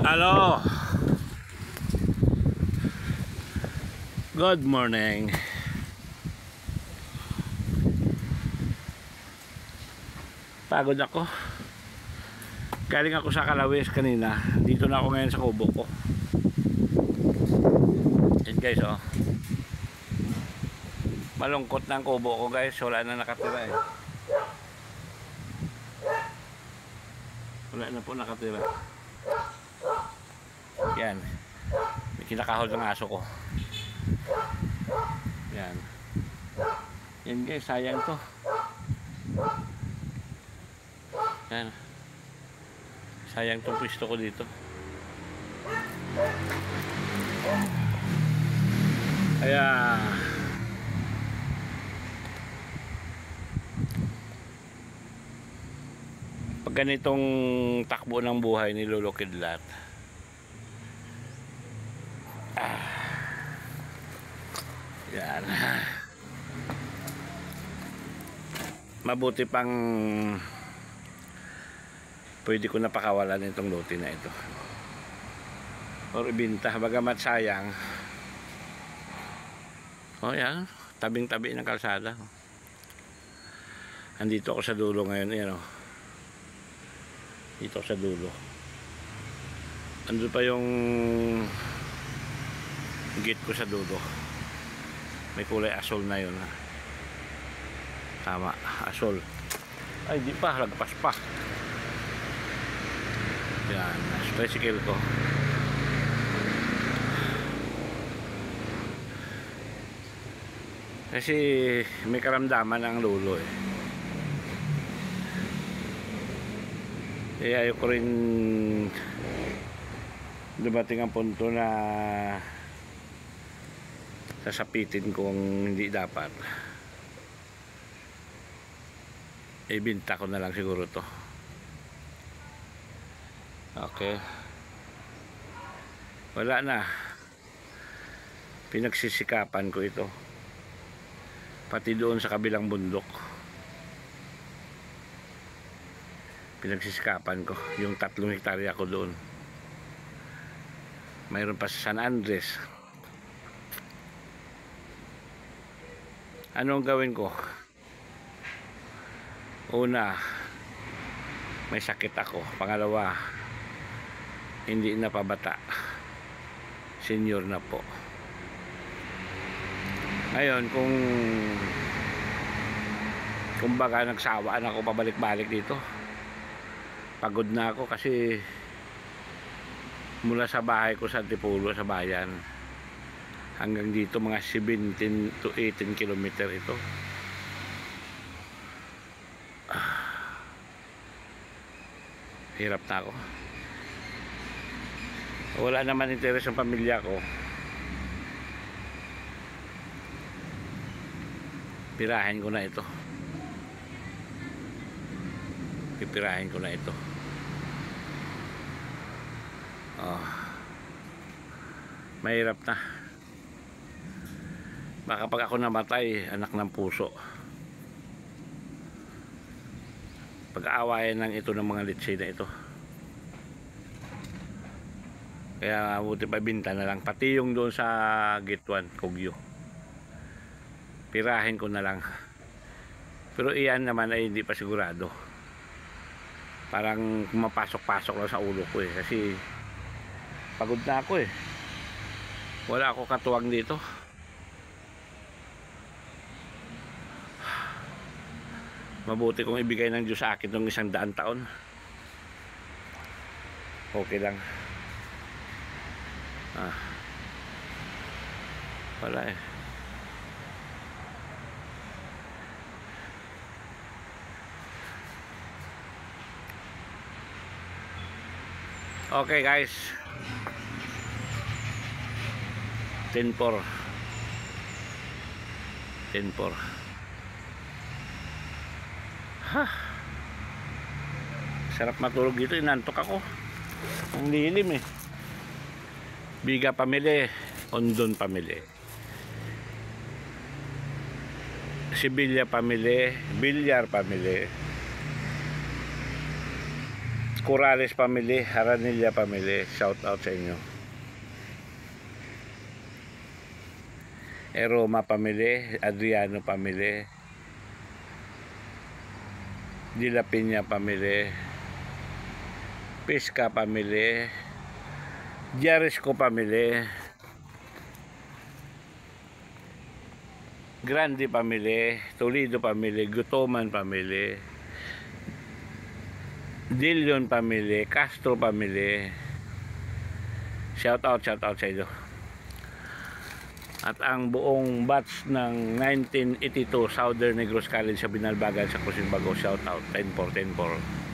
Hello. Good morning. Pagod ako. Galing ako sa Kalawis kanina. Dito na ako ngayon sa kubo ko. Yan guys, oh. Malungkot na ang kubo ko guys. Wala na nakatira eh. Wala na po nakatira. Yan. May kinakahol ng aso ko. Yan. Yan guys, sayang to. Yan. Sayang tong pwesto ko dito. Kaya pag ganitong takbo ng buhay ni Lolo Kidlat, yan, mabuti pang pwede ko na pakawalan itong lote na ito or ibinta, bagamat sayang. O yan, tabing tabi ng kalsada. Andito ako sa dulo ngayon, yan o. Dito ako sa dulo. Andun pa yung gate ko sa dulo. May kulay asol na yun, ha? Tama, asol. Ay di pa, lagpas pa. Yan, tricycle ko. Kasi may karamdaman ang lulo eh. Ayaw ko rin dumating ang punto na sasapitin kung hindi dapat. Ibinta ko na lang siguro to. Okay. Wala na. Pinagsisikapan ko ito. Pati doon sa kabilang bundok. Pinagsisikapan ko. Yung 3 hektarya ko doon. Mayroon pa sa San Andres. Ano ang gawin ko? Una, may sakit ako. Pangalawa, hindi na pabata. Senior na po. Ngayon, kung baga nagsawaan ako pabalik-balik dito, pagod na ako kasi mula sa bahay ko sa Antipolo, sa bayan, hanggang dito mga 17 to 18 kilometer ito. Hirap na ako. Wala naman interes ang pamilya ko. Pirahin ko na ito. Pipirahin ko na ito. Oh. Mahirap na. Baka pag ako namatay, anak ng puso. Pag-aawayan lang ito ng mga litsay na ito. Kaya buti pa binta na lang. Pati yung doon sa Gate 1, Kogyo. Pirahin ko na lang. Pero iyan naman ay hindi pa sigurado. Parang kumapasok-pasok lang sa ulo ko eh. Kasi pagod na ako eh. Wala ako katuwang dito. Mabuti kung ibigay ng Diyos sa akin ng 100 taon. Okay lang. Wala eh. Okay guys, 10-4 10-4. Sarap matulog dito, inantok ako. Ang lilim eh. Biga pamili, Ondon pamili, Sibilya pamili, Bilyar pamili, Corrales family, Haranilla family, shout out sa inyo. Eroma family, Adriano family, De La Peña family, Pesca family, Jarisco family, Grande family, Toledo family, Gutoman family, Dillon family, Castro family. Shout out sa inyo. At ang buong batch ng 1982 Southern Negros College sa Binalbagan sa Cosimbago, shout out 10-4